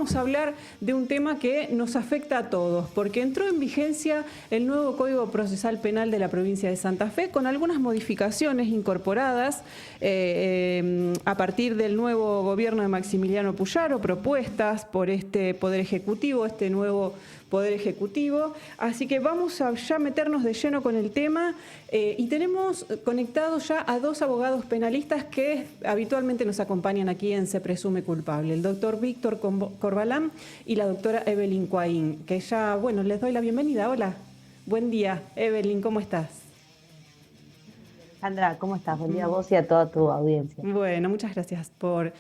vamos a hablar de un tema que nos afecta a todos, porque entró en vigencia el nuevo Código Procesal Penal de la provincia de Santa Fe, con algunas modificaciones incorporadas a partir del nuevo gobierno de Maximiliano Puyaro, propuestas por este Poder Ejecutivo, este nuevo Poder Ejecutivo. Así que vamos a ya meternos de lleno con el tema y tenemos conectados ya a dos abogados penalistas que habitualmente nos acompañan aquí en Se Presume Culpable, el doctor Víctor Corbalán y la doctora Evelyn Coaín, que ya, bueno, les doy la bienvenida. Hola, buen día. Evelyn, ¿cómo estás? Sandra, ¿cómo estás? Buen día a vos y a toda tu audiencia. Bueno, muchas gracias por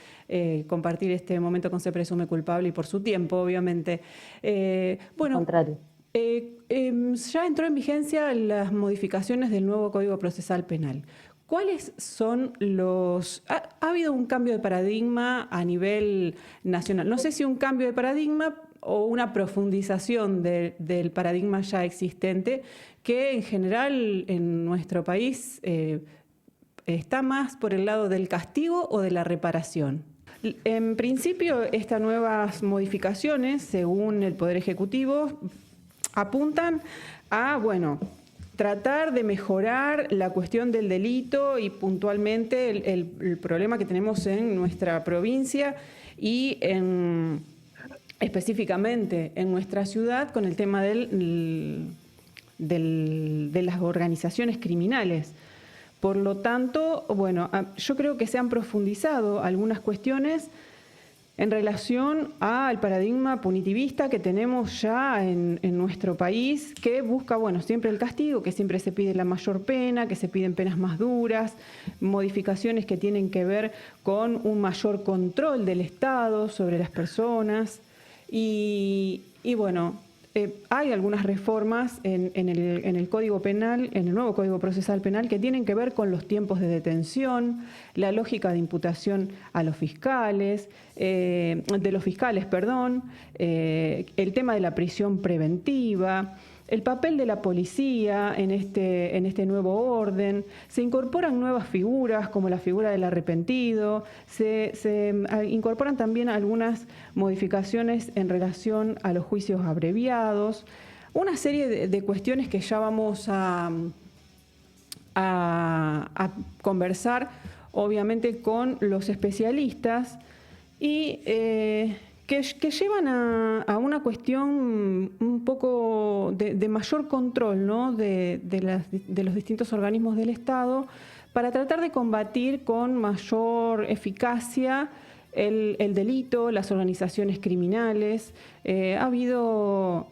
compartir este momento con Se Presume Culpable y por su tiempo, obviamente. Al Bueno, contrario. ya entró en vigencia las modificaciones del nuevo Código Procesal Penal. ¿Cuáles son los...? Ha habido un cambio de paradigma a nivel nacional. No sé si un cambio de paradigma o una profundización del paradigma ya existente, que en general en nuestro país está más por el lado del castigo o de la reparación. En principio, estas nuevas modificaciones, según el Poder Ejecutivo, apuntan a, bueno, tratar de mejorar la cuestión del delito y puntualmente el problema que tenemos en nuestra provincia y específicamente en nuestra ciudad con el tema de las organizaciones criminales. Por lo tanto, bueno, yo creo que se han profundizado algunas cuestiones en relación al paradigma punitivista que tenemos ya en nuestro país, que busca, bueno, siempre el castigo, que siempre se pide la mayor pena, que se piden penas más duras, modificaciones que tienen que ver con un mayor control del Estado sobre las personas. Y bueno, hay algunas reformas en el Código Penal, en el nuevo Código Procesal Penal, que tienen que ver con los tiempos de detención, la lógica de imputación a los fiscales, el tema de la prisión preventiva, el papel de la policía en este nuevo orden. Se incorporan nuevas figuras como la figura del arrepentido, se incorporan también algunas modificaciones en relación a los juicios abreviados, una serie de cuestiones que ya vamos a conversar obviamente con los especialistas y que llevan a una cuestión un poco de mayor control, ¿no?, de los distintos organismos del Estado para tratar de combatir con mayor eficacia el delito, las organizaciones criminales. Ha habido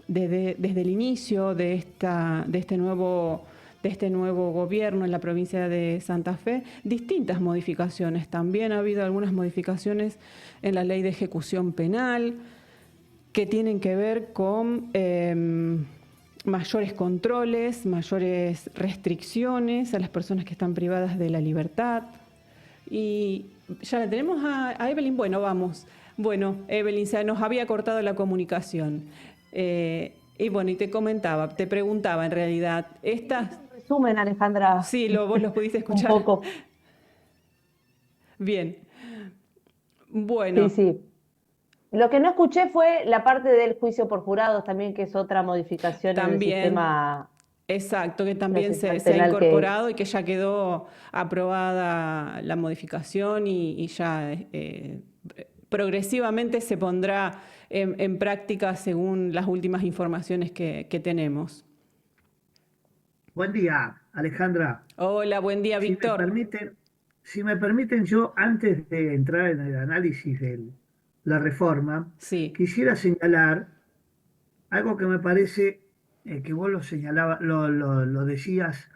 desde el inicio de este nuevo gobierno en la provincia de Santa Fe, distintas modificaciones. También ha habido algunas modificaciones en la ley de ejecución penal que tienen que ver con mayores controles, mayores restricciones a las personas que están privadas de la libertad. Y ya la tenemos a Evelyn. Bueno, vamos. Bueno, Evelyn, se nos había cortado la comunicación. Y bueno, y te preguntaba en realidad, estas... Resumen, Alejandra, Sí, vos los pudiste un escuchar. poco. Bien. Sí, Bueno, sí. Lo que no escuché fue la parte del juicio por jurados también, que es otra modificación en el también, sistema exacto, que también procesal se ha penal que, incorporado y que ya quedó aprobada la modificación y ya progresivamente se pondrá en práctica según las últimas informaciones que tenemos. Buen día, Alejandra. Hola, buen día, Si me Víctor. permiten, si me permiten, yo antes de entrar en el análisis de la reforma, Sí, quisiera señalar algo que me parece que vos lo señalabas, lo decías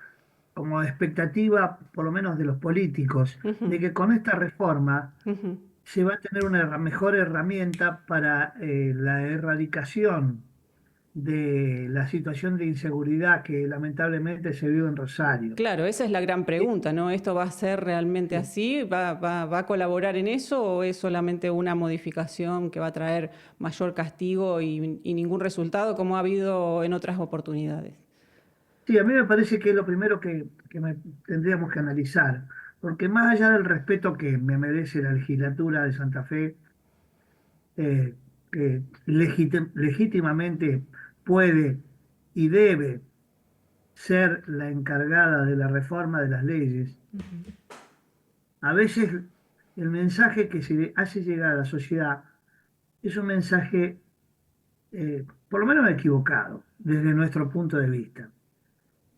como expectativa, por lo menos de los políticos, de que con esta reforma ujú. se va a tener una mejor herramienta para la erradicación de la situación de inseguridad que lamentablemente se vive en Rosario. Claro, esa es la gran Eh, pregunta, ¿no? ¿Esto va a ser realmente Sí. así? ¿Va a colaborar en eso o es solamente una modificación que va a traer mayor castigo y ningún resultado como ha habido en otras oportunidades? Sí, a mí me parece que es lo primero tendríamos que analizar, porque más allá del respeto que me merece la legislatura de Santa Fe eh, que legítimamente puede y debe ser la encargada de la reforma de las leyes, a veces el mensaje que se le hace llegar a la sociedad es un mensaje, por lo menos equivocado, desde nuestro punto de vista.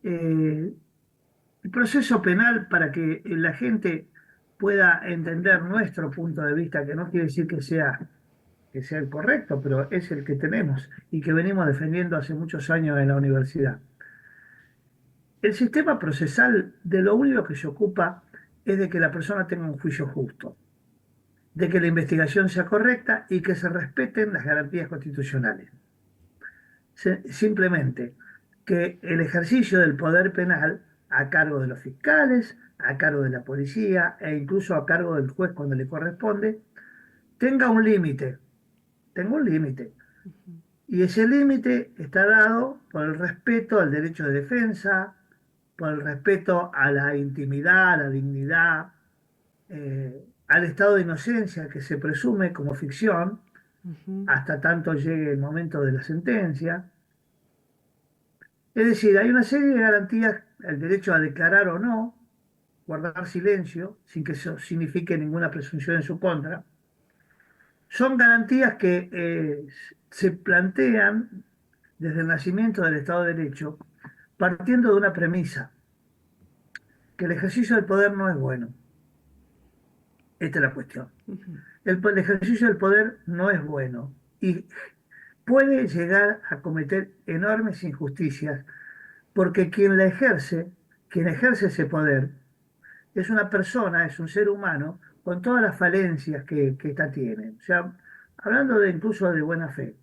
Eh, el proceso penal, para que la gente pueda entender nuestro punto de vista, que no quiere decir que sea el correcto, pero es el que tenemos y que venimos defendiendo hace muchos años en la universidad. El sistema procesal de lo único que se ocupa es de que la persona tenga un juicio justo, de que la investigación sea correcta y que se respeten las garantías constitucionales. Simplemente que el ejercicio del poder penal a cargo de los fiscales, a cargo de la policía e incluso a cargo del juez cuando le corresponde, tenga un límite, tenga un límite. Y ese límite está dado por el respeto al derecho de defensa, por el respeto a la intimidad, a la dignidad, al estado de inocencia que se presume como ficción, hasta tanto llegue el momento de la sentencia. Es decir, hay una serie de garantías, el derecho a declarar o no, guardar silencio, sin que eso signifique ninguna presunción en su contra. Son garantías que se plantean desde el nacimiento del Estado de Derecho, partiendo de una premisa, que el ejercicio del poder no es bueno. Esta es la cuestión. El ejercicio del poder no es bueno y puede llegar a cometer enormes injusticias, porque quien ejerce ese poder, es una persona, es un ser humano con todas las falencias que ésta tiene. O sea, hablando de incluso de buena fe.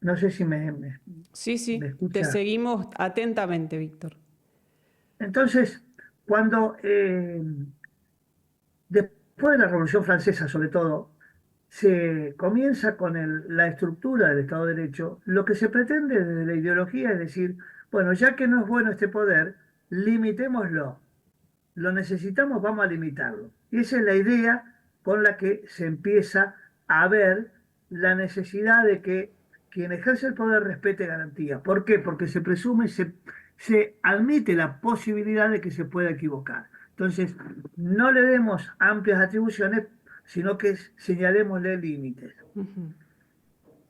No sé si Sí, me sí, te escucha. seguimos atentamente, Víctor. Entonces, cuando después de la Revolución Francesa, sobre todo, se comienza con la estructura del Estado de Derecho, lo que se pretende desde la ideología es decir, bueno, ya que no es bueno este poder, limitémoslo. Lo necesitamos, vamos a limitarlo. Y esa es la idea con la que se empieza a ver la necesidad de que quien ejerce el poder respete garantías. ¿Por qué? Porque se presume, se admite la posibilidad de que se pueda equivocar. Entonces, no le demos amplias atribuciones, sino que señalémosle límites.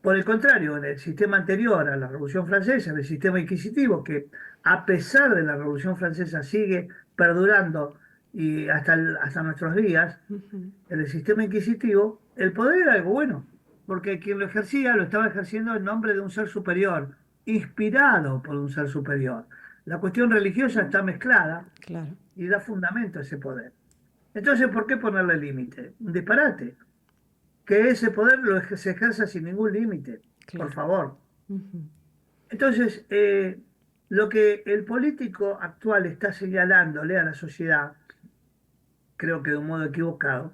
Por el contrario, en el sistema anterior a la Revolución Francesa, en el sistema inquisitivo, que a pesar de la Revolución Francesa sigue perdurando y hasta nuestros días, en el sistema inquisitivo, el poder era algo bueno, porque quien lo ejercía lo estaba ejerciendo en nombre de un ser superior, inspirado por un ser superior. La cuestión religiosa está mezclada Claro, y da fundamento a ese poder. Entonces, ¿por qué ponerle límite? Un disparate. Que ese poder se ejerza sin ningún límite, por claro. favor. Entonces, lo que el político actual está señalándole a la sociedad, creo que de un modo equivocado,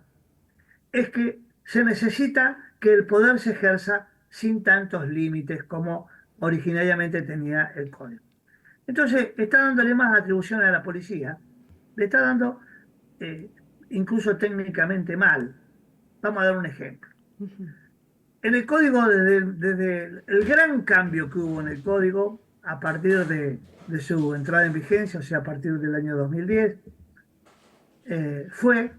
es que se necesita que el poder se ejerza sin tantos límites como originariamente tenía el código. Entonces, está dándole más atribuciones a la policía, le está dando eh, incluso técnicamente mal. Vamos a dar un ejemplo. En el código, desde el gran cambio que hubo en el código a partir de su entrada en vigencia, o sea, a partir del año 2010, fue,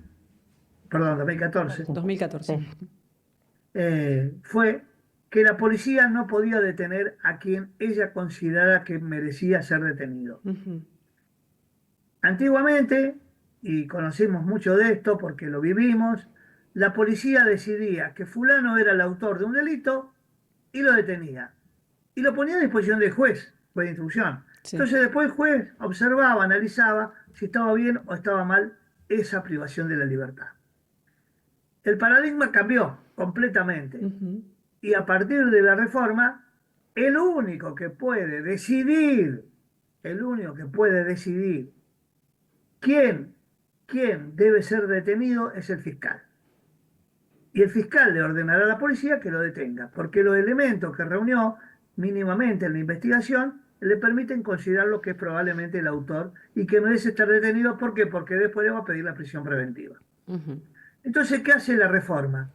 perdón, 2014, 2014. Sí. fue que la policía no podía detener a quien ella considerara que merecía ser detenido. Antiguamente, y conocimos mucho de esto porque lo vivimos, la policía decidía que fulano era el autor de un delito y lo detenía. Y lo ponía a disposición del juez de instrucción. Sí. Entonces después el juez observaba, analizaba si estaba bien o estaba mal esa privación de la libertad. El paradigma cambió completamente. Y a partir de la reforma, el único que puede decidir, el único que puede decidir quién, quién debe ser detenido es el fiscal. Y el fiscal le ordenará a la policía que lo detenga, porque los elementos que reunió mínimamente en la investigación le permiten considerarlo que es probablemente el autor y que merece estar detenido. ¿Por qué? Porque después le va a pedir la prisión preventiva. Entonces, ¿qué hace la reforma?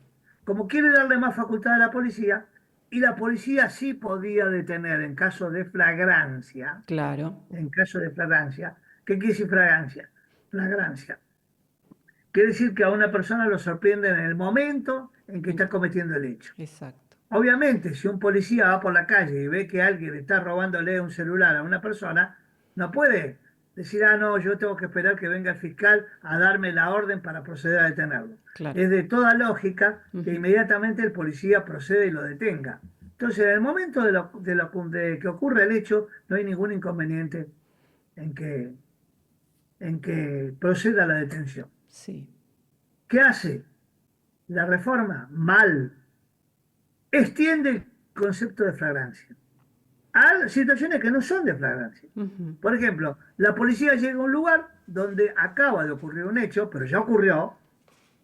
como quiere darle más facultad a la policía, y la policía sí podía detener en caso de flagrancia, Claro. en caso de flagrancia. ¿Qué quiere decir flagrancia? Flagrancia. Quiere decir que a una persona lo sorprende en el momento en que está cometiendo el hecho. Exacto. Obviamente, si un policía va por la calle y ve que alguien está robándole un celular a una persona, no puede decir, ah, no, yo tengo que esperar que venga el fiscal a darme la orden para proceder a detenerlo. Claro. Es de toda lógica que Ujú. inmediatamente el policía procede y lo detenga. Entonces, en el momento de que ocurre el hecho, no hay ningún inconveniente en que proceda a la detención. Sí. ¿Qué hace la reforma? Mal. Extiende el concepto de flagrancia a situaciones que no son de flagrancia. Ujú. Por ejemplo, la policía llega a un lugar donde acaba de ocurrir un hecho, pero ya ocurrió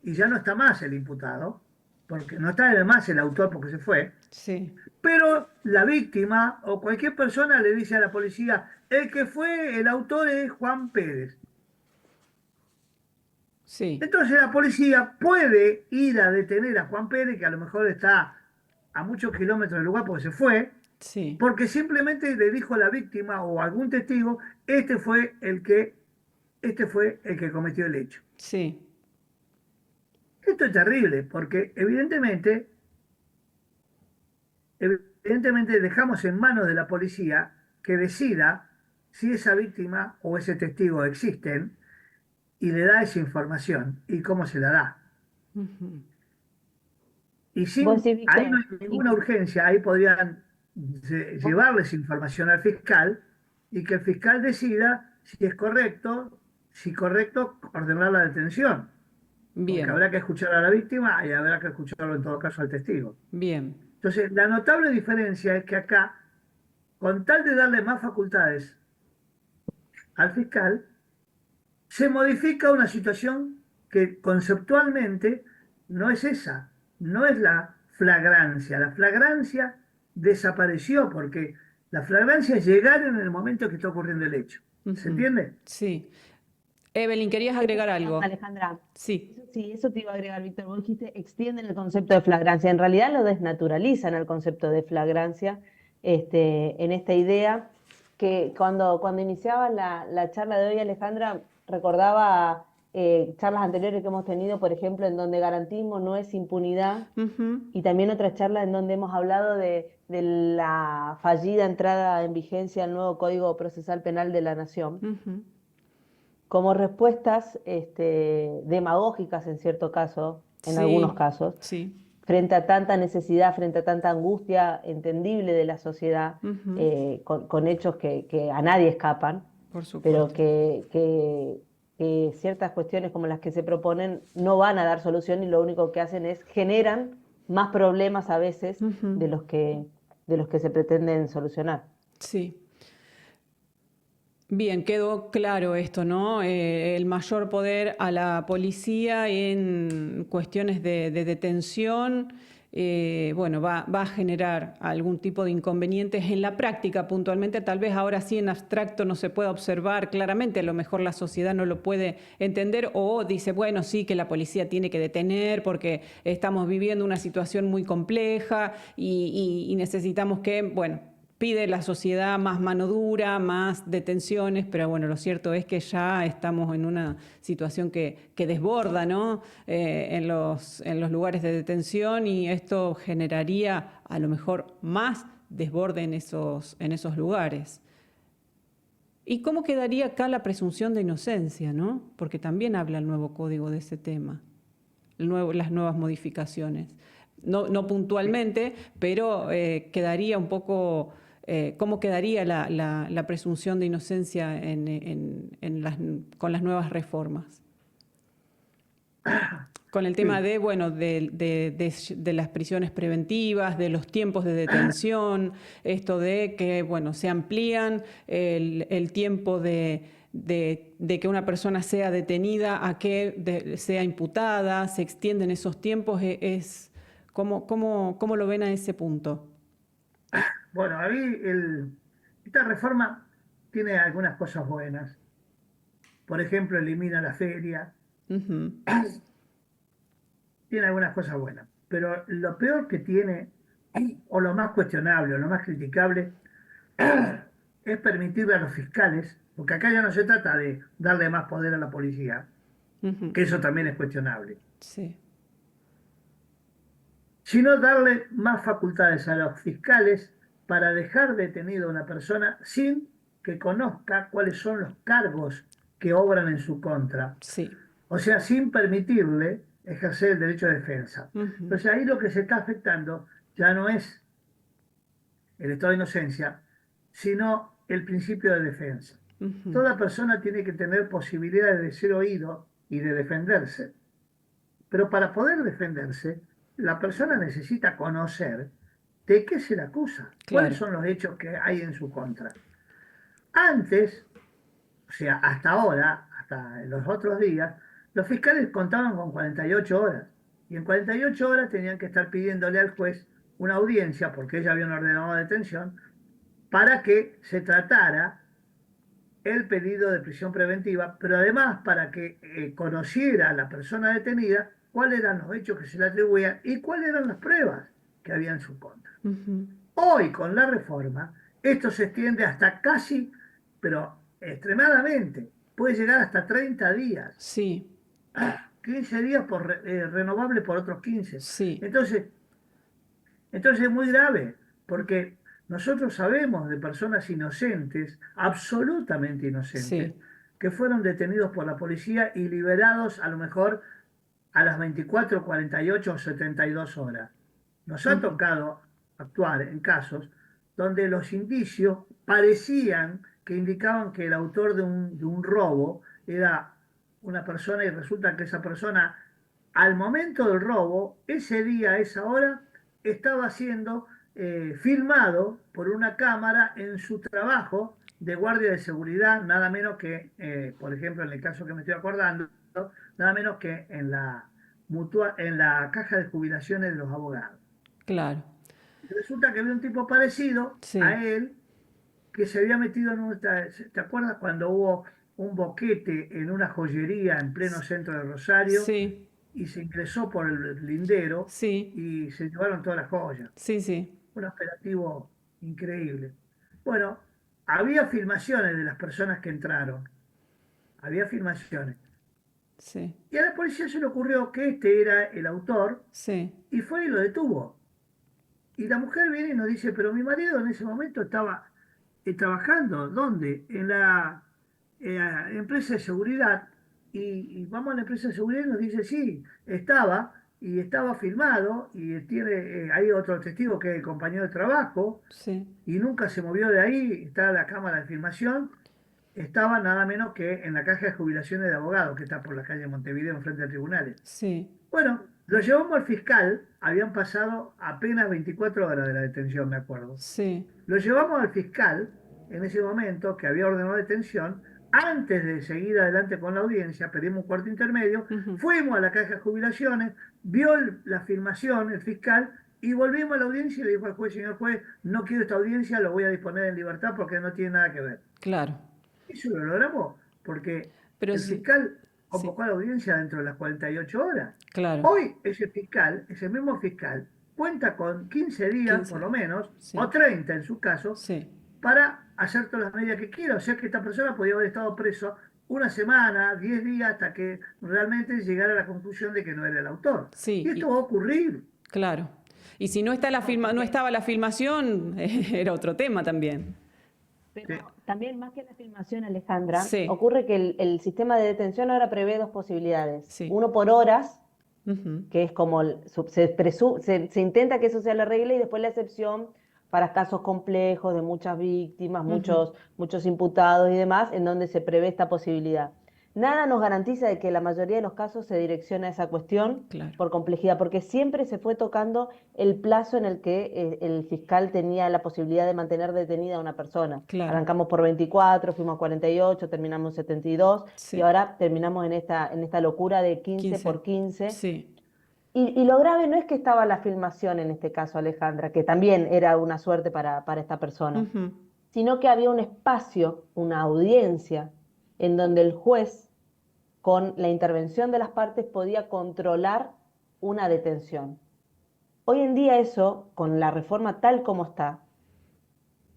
y ya no está más el imputado, porque no está además el autor porque se fue, Sí. pero la víctima o cualquier persona le dice a la policía, el que fue el autor es Juan Pérez. Sí. Entonces la policía puede ir a detener a Juan Pérez, que a lo mejor está a muchos kilómetros del lugar porque se fue, Sí. porque simplemente le dijo a la víctima o a algún testigo, este fue el que cometió el hecho. Sí. Esto es terrible, porque evidentemente dejamos en manos de la policía que decida si esa víctima o ese testigo existen y le da esa información y cómo se la da. Ujú. Y Vos decís, ahí no Víctor, hay ninguna urgencia, ahí podrían llevarles información al fiscal y que el fiscal decida si es correcto, si correcto ordenar la detención, porque Bien. habrá que escuchar a la víctima y habrá que escucharlo en todo caso al testigo. Bien. Entonces, la notable diferencia es que acá, con tal de darle más facultades al fiscal, se modifica una situación que conceptualmente no es esa, no es la flagrancia. La flagrancia desapareció porque la flagrancia es llegar en el momento que está ocurriendo el hecho. ¿Se Ujú. entiende? Sí. Evelyn, ¿querías Esa agregar cuestión, algo? Alejandra, Sí. eso sí, eso te iba a agregar, Víctor. Vos dijiste, extienden el concepto de flagrancia. En realidad lo desnaturalizan el concepto de flagrancia, en esta idea que cuando iniciaba la charla de hoy, Alejandra, recordaba charlas anteriores que hemos tenido, por ejemplo, en donde garantismo no es impunidad, Ujú. y también otras charlas en donde hemos hablado de la fallida entrada en vigencia del nuevo Código Procesal Penal de la Nación Ujú. como respuestas demagógicas en cierto caso, en algunos Sí. casos, Sí. frente a tanta necesidad, frente a tanta angustia entendible de la sociedad, Ujú. con hechos que a nadie escapan, Por pero supuesto. que ciertas cuestiones como las que se proponen no van a dar solución y lo único que hacen es generan más problemas a veces Ujú. de los que se pretenden solucionar. Sí. Bien, quedó claro esto, ¿no? El mayor poder a la policía en cuestiones de detención, bueno, va a generar algún tipo de inconvenientes en la práctica puntualmente. Tal vez ahora sí en abstracto no se pueda observar claramente, a lo mejor la sociedad no lo puede entender o dice, bueno, sí que la policía tiene que detener porque estamos viviendo una situación muy compleja y necesitamos que, bueno, pide la sociedad más mano dura, más detenciones, pero bueno, lo cierto es que ya estamos en una situación que desborda, ¿no? En los lugares de detención y esto generaría a lo mejor más desborde en esos lugares. ¿Y cómo quedaría acá la presunción de inocencia, ¿no? Porque también habla el nuevo código de ese tema, las nuevas modificaciones. No Sí. puntualmente, pero quedaría un poco, ¿cómo quedaría la presunción de inocencia con las nuevas reformas? Con el tema Sí. de, bueno, de las prisiones preventivas, de los tiempos de detención, esto de que, bueno, se amplían el tiempo de que una persona sea detenida a que sea imputada, se extienden esos tiempos, ¿cómo lo ven a ese punto? Bueno, ahí esta reforma tiene algunas cosas buenas. Por ejemplo, elimina la feria, Ujú. tiene algunas cosas buenas. pero lo peor que tiene, o lo más cuestionable, o lo más criticable, es permitirle a los fiscales, porque acá ya no se trata de darle más poder a la policía, Ujú. que eso también es cuestionable, Sí, sino darle más facultades a los fiscales para dejar detenido a una persona sin que conozca cuáles son los cargos que obran en su contra. sí. O sea, sin permitirle ejercer el derecho de defensa. Ujú, Entonces ahí lo que se está afectando ya no es el estado de inocencia, sino el principio de defensa. ujú. Toda persona tiene que tener posibilidades de ser oído y de defenderse. Pero para poder defenderse, la persona necesita conocer de qué se le acusa, cuáles Claro. son los hechos que hay en su contra. Antes, o sea, hasta ahora, hasta los otros días, los fiscales contaban con 48 horas. Y en 48 horas tenían que estar pidiéndole al juez una audiencia, porque ella había un ordenado de detención, para que se tratara el pedido de prisión preventiva, pero además para que conociera a la persona detenida cuáles eran los hechos que se le atribuían y cuáles eran las pruebas que había en su contra. Ujú. Hoy, con la reforma, esto se extiende hasta casi, pero extremadamente, puede llegar hasta 30 días, Sí, 15 días renovable por otros 15. sí, Entonces, entonces es muy grave, porque nosotros sabemos de personas inocentes, absolutamente inocentes, sí. que fueron detenidos por la policía y liberados a lo mejor a las 24, 48 o 72 horas. Nos ha Ujú. tocado actuar en casos donde los indicios parecían que indicaban que el autor de un robo era una persona y resulta que esa persona al momento del robo, ese día, a esa hora, estaba siendo filmado por una cámara en su trabajo de guardia de seguridad, nada menos que, por ejemplo, en el caso que me estoy acordando, nada menos que en la caja de jubilaciones de los abogados. Claro. Y resulta que había un tipo parecido Sí, a él que se había metido en un... ¿Te acuerdas cuando hubo un boquete en una joyería en pleno centro de Rosario sí, y se ingresó por el lindero sí, y se llevaron todas las joyas? sí, sí, Un operativo increíble. Bueno, había filmaciones de las personas que entraron, había filmaciones. sí, Y a la policía se le ocurrió que este era el autor sí, y fue y lo detuvo. Y la mujer viene y nos dice, pero mi marido en ese momento estaba trabajando. ¿Dónde? En la empresa de seguridad. Y vamos a la empresa de seguridad y nos dice, sí, estaba, y estaba filmado, y tiene, hay otro testigo que es el compañero de trabajo, sí, y nunca se movió de ahí, está la cámara de filmación, estaba nada menos que en la caja de jubilaciones de abogados, que está por la calle Montevideo, enfrente de tribunales. sí, Bueno, lo llevamos al fiscal, habían pasado apenas 24 horas de la detención, me acuerdo. sí. Lo llevamos al fiscal en ese momento, que había ordenado detención. Antes de seguir adelante con la audiencia, pedimos un cuarto intermedio, Ujú. fuimos a la caja de jubilaciones, vio la filmación, el fiscal, y volvimos a la audiencia y le dijo al juez, señor juez, no quiero esta audiencia, lo voy a disponer en libertad porque no tiene nada que ver. Claro. Eso lo logramos porque Pero el sí, fiscal sí, convocó a la audiencia dentro de las 48 horas. claro. Hoy ese fiscal, ese mismo fiscal, cuenta con 15 días, por 15. lo menos, o Sí, 30 en su caso, sí, para hacer todas las medidas que quiera. O sea que esta persona podía haber estado preso una semana, 10 días, hasta que realmente llegara a la conclusión de que no era el autor. Y sí, esto va a ocurrir. claro. Y si no está no estaba la filmación, era otro tema también. Sí, Pero también más que la filmación, Alejandra, Sí, ocurre que el sistema de detención ahora prevé dos posibilidades. sí. Uno por horas, Ujú, que es como se intenta que eso sea la regla, y después la excepción para casos complejos de muchas víctimas, ujú. muchos imputados y demás, en donde se prevé esta posibilidad. Nada nos garantiza de que la mayoría de los casos se direccione a esa cuestión Claro, por complejidad, porque siempre se fue tocando el plazo en el que el fiscal tenía la posibilidad de mantener detenida a una persona. claro. Arrancamos por 24, fuimos a 48, terminamos en 72 y Sí, ahora terminamos en esta locura de 15 15. por 15. Sí. Y lo grave no es que estaba la filmación en este caso, Alejandra, que también era una suerte para esta persona, Ujú. sino que había un espacio, una audiencia, en donde el juez, con la intervención de las partes, podía controlar una detención. hoy en día eso, con la reforma tal como está,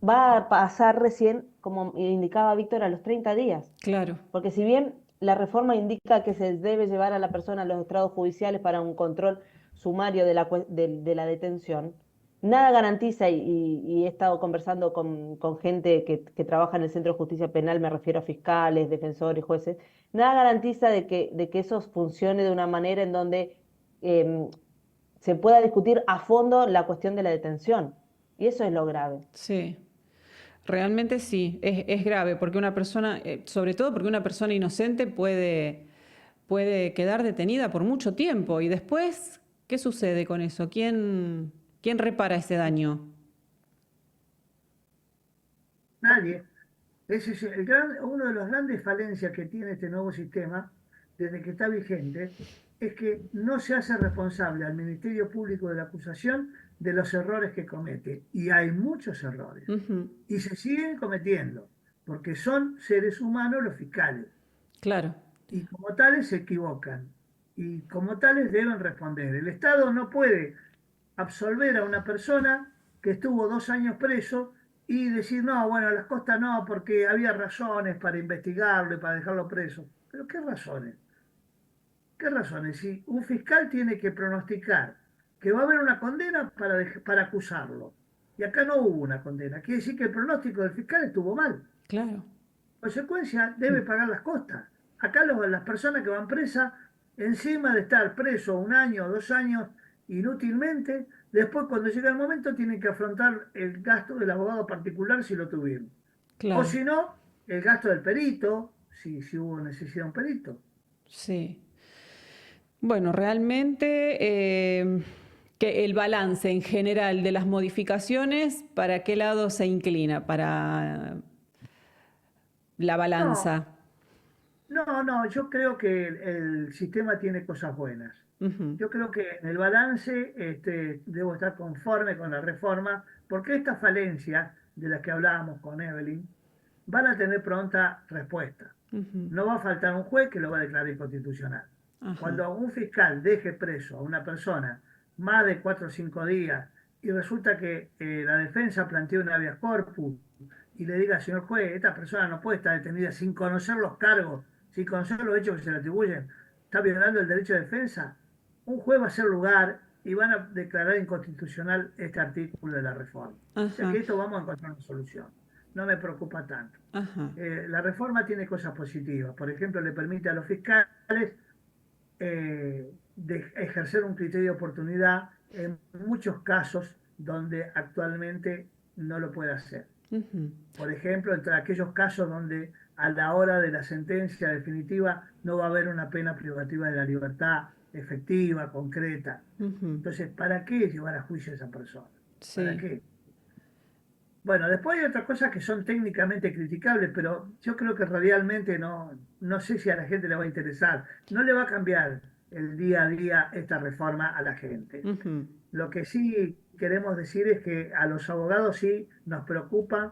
va a pasar recién, como indicaba Víctor, a los 30 días. Claro. Porque si bien la reforma indica que se debe llevar a la persona a los estrados judiciales para un control sumario de la detención, nada garantiza, y he estado conversando con gente que trabaja en el Centro de Justicia Penal, me refiero a fiscales, defensores, jueces, nada garantiza de que eso funcione de una manera en donde em, se pueda discutir a fondo la cuestión de la detención. Y eso es lo grave. Sí. Realmente sí, es grave, porque una persona, sobre todo porque una persona inocente puede quedar detenida por mucho tiempo. Y después, ¿qué sucede con eso? ¿Quién repara ese daño? Nadie. Ese es uno de los grandes falencias que tiene este nuevo sistema, desde que está vigente, es que no se hace responsable al Ministerio Público de la acusación de los errores que comete. Y hay muchos errores. Ujú. Y se siguen cometiendo, porque son seres humanos los fiscales. Claro, Y como tales se equivocan. Y como tales deben responder. El Estado no puede absolver a una persona que estuvo 2 años preso y decir, no, bueno, a las costas no, porque había razones para investigarlo y para dejarlo preso. ¿Pero qué razones? ¿Qué razones? Si un fiscal tiene que pronosticar que va a haber una condena para acusarlo, y acá no hubo una condena, quiere decir que el pronóstico del fiscal estuvo mal. claro. Consecuencia, debe pagar las costas. Acá las personas que van presas, encima de estar preso 1 año, 2 años inútilmente, después cuando llega el momento tienen que afrontar el gasto del abogado particular si lo tuvieron. O Claro, si no, el gasto del perito, si hubo necesidad de un perito. sí. Bueno, realmente que el balance en general de las modificaciones, ¿para qué lado se inclina? Para la No, balanza. no, yo creo que el sistema tiene cosas buenas. Ujú. Yo creo que en el balance debo estar conforme con la reforma, porque estas falencias de las que hablábamos con Evelyn van a tener pronta respuesta. Ujú. No va a faltar un juez que lo va a declarar inconstitucional. Ajá. Cuando un fiscal deje preso a una persona más de 4 o 5 días y resulta que la defensa plantea un habeas corpus y le diga, señor juez, esta persona no puede estar detenida sin conocer los cargos, sin conocer los hechos que se le atribuyen, está violando el derecho de defensa, un juez va a hacer lugar y van a declarar inconstitucional este artículo de la reforma. O sea Ajá. que esto vamos a encontrar una solución. No me preocupa tanto. Ajá. La reforma tiene cosas positivas. Por ejemplo, le permite a los fiscales de ejercer un criterio de oportunidad en muchos casos donde actualmente no lo puede hacer. Ujú. Por ejemplo, entre aquellos casos donde a la hora de la sentencia definitiva no va a haber una pena privativa de la libertad efectiva, concreta. Ujú. Entonces, ¿para qué llevar a juicio a esa persona? ¿Para Sí. qué? Bueno, después hay otras cosas que son técnicamente criticables, pero yo creo que radialmente no sé si a la gente le va a interesar. No le va a cambiar el día a día esta reforma a la gente. Ujú. Lo que sí queremos decir es que a los abogados sí nos preocupan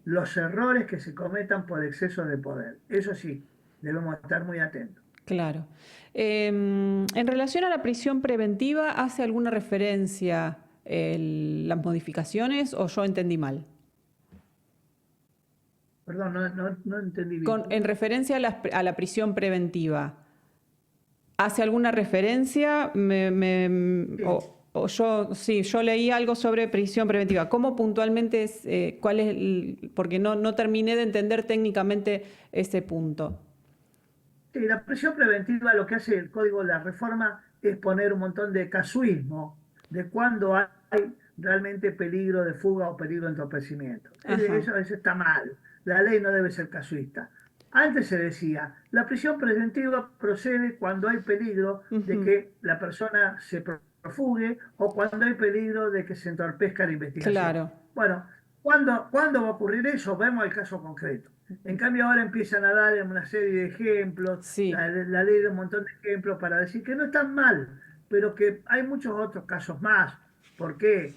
los errores que se cometan por exceso de poder. Eso sí, debemos estar muy atentos. Claro. En relación a la prisión preventiva, ¿hace alguna referencia las modificaciones o yo entendí mal? Perdón, no entendí bien. En referencia a la prisión preventiva, ¿hace alguna referencia? Sí, O yo, sí, yo leí algo sobre prisión preventiva. ¿Cómo puntualmente es, cuál es porque no terminé de entender técnicamente ese punto. sí, la prisión preventiva lo que hace el código de la reforma es poner un montón de casuismo de cuando hay realmente peligro de fuga o peligro de entorpecimiento. Ajá, Eso está mal. La ley no debe ser casuista. Antes se decía, la prisión preventiva procede cuando hay peligro de ujú, que la persona se profugue o cuando hay peligro de que se entorpezca la investigación. claro, Bueno, ¿cuándo va a ocurrir eso? Vemos el caso concreto. En cambio, ahora empiezan a dar una serie de ejemplos, sí, la ley de un montón de ejemplos para decir que no están mal, pero que hay muchos otros casos más. ¿Por qué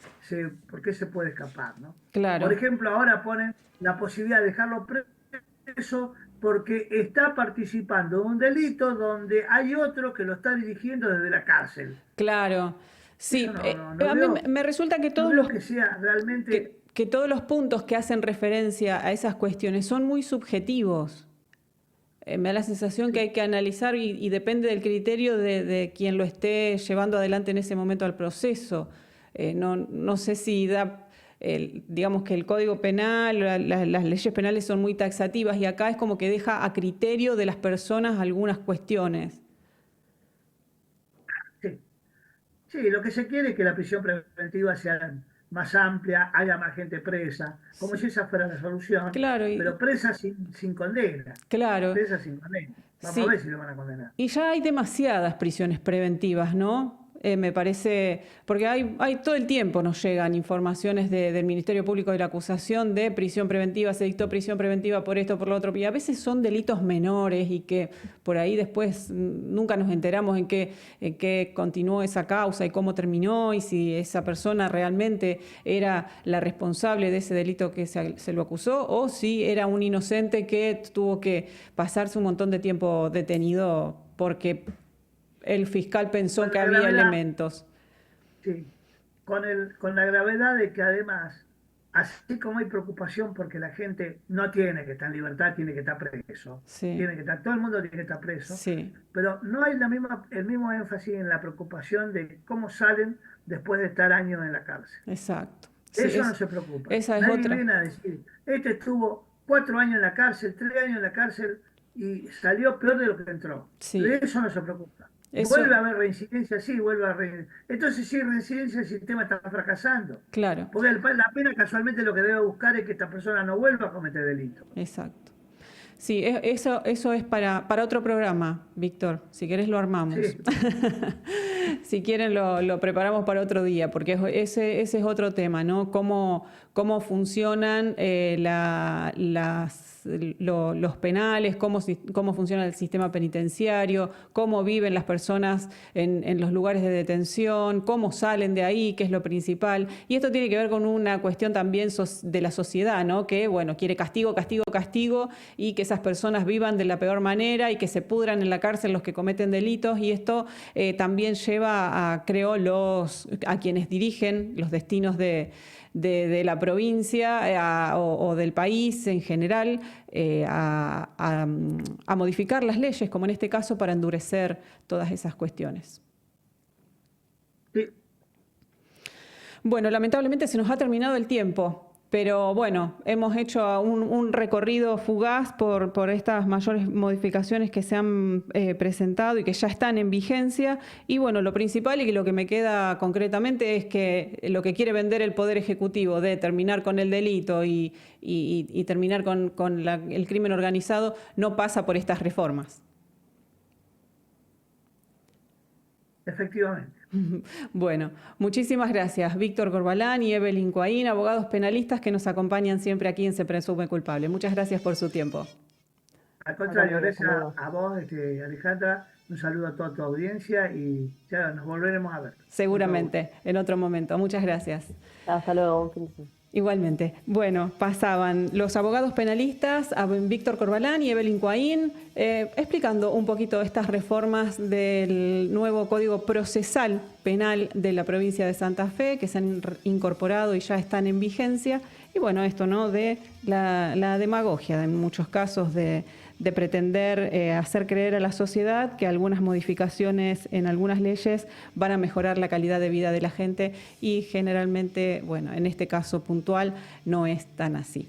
se puede escapar, ¿no? Por claro, ejemplo, ahora ponen la posibilidad de dejarlo preso porque está participando en un delito donde hay otro que lo está dirigiendo desde la cárcel. claro. Eso Sí, no a mí veo, me resulta que no todos veo que sea realmente. que todos los puntos que hacen referencia a esas cuestiones son muy subjetivos. Me da la sensación que Sí, hay que analizar y depende del criterio de quien lo esté llevando adelante en ese momento al proceso. No sé si da, digamos que el Código Penal, las leyes penales son muy taxativas y acá es como que deja a criterio de las personas algunas cuestiones. sí. Sí, lo que se quiere es que la prisión preventiva sea más amplia, haya más gente presa, como Sí. si esa fuera la solución, Claro, pero presa sin condena, claro, presa sin condena. Vamos a ver sí. si lo van a condenar. Y ya hay demasiadas prisiones preventivas, ¿no? Me parece, porque hay todo el tiempo nos llegan informaciones del Ministerio Público de la acusación de prisión preventiva, se dictó prisión preventiva por esto, por lo otro, y a veces son delitos menores y que por ahí después nunca nos enteramos en qué continuó esa causa y cómo terminó y si esa persona realmente era la responsable de ese delito que se lo acusó o si era un inocente que tuvo que pasarse un montón de tiempo detenido porque el fiscal pensó Con que la había gravedad, elementos. sí, con la gravedad de que además, así como hay preocupación porque la gente no tiene que estar en libertad, tiene que estar preso, Sí, tiene que estar, todo el mundo tiene que estar preso, sí, pero no hay el mismo énfasis en la preocupación de cómo salen después de estar años en la cárcel. exacto. Sí, Eso no se preocupa. esa es Nadie otra. viene a decir, este estuvo 4 años en la cárcel, 3 años en la cárcel y salió peor de lo que entró. De Sí, eso no se preocupa. Vuelve eso, a haber reincidencia, sí, vuelve a haber. Entonces, sí, reincidencia, el sistema está fracasando. claro, Porque la pena casualmente lo que debe buscar es que esta persona no vuelva a cometer delito. exacto. Sí, eso es para otro programa, Víctor. Si querés lo armamos. Sí, Si quieren lo preparamos para otro día, porque ese es otro tema, ¿no? Cómo funcionan los penales, cómo funciona el sistema penitenciario, cómo viven las personas en los lugares de detención, cómo salen de ahí, qué es lo principal. Y esto tiene que ver con una cuestión también de la sociedad, ¿no? Que, bueno, quiere castigo, castigo, castigo, y que esas personas vivan de la peor manera y que se pudran en la cárcel los que cometen delitos. Y esto también lleva a, creo, a quienes dirigen los destinos de la provincia o del país en general a modificar las leyes, como en este caso, para endurecer todas esas cuestiones. sí, Bueno, lamentablemente se nos ha terminado el tiempo. Pero bueno, hemos hecho un recorrido fugaz por estas mayores modificaciones que se han presentado y que ya están en vigencia. Y bueno, lo principal y lo que me queda concretamente es que lo que quiere vender el Poder Ejecutivo de terminar con el delito y terminar con el crimen organizado no pasa por estas reformas. efectivamente. Bueno, muchísimas gracias, Víctor Corbalán y Evelyn Coaín, abogados penalistas que nos acompañan siempre aquí en Se Presume Culpable. Muchas gracias por su tiempo. Al Hasta contrario, luego, gracias saludos. a vos, Alejandra. Un saludo a toda tu audiencia y ya nos volveremos a ver. Mucho gusto. Seguramente, en otro momento. Muchas gracias. Hasta luego, buen fin de semana. Igualmente. Bueno, pasaban los abogados penalistas, a Víctor Corbalán y Evelyn Coaín, explicando un poquito estas reformas del nuevo Código Procesal Penal de la provincia de Santa Fe, que se han incorporado y ya están en vigencia. Y bueno, esto, ¿no?, de la demagogia, en muchos casos, de pretender hacer creer a la sociedad que algunas modificaciones en algunas leyes van a mejorar la calidad de vida de la gente y generalmente, bueno, en este caso puntual no es tan así.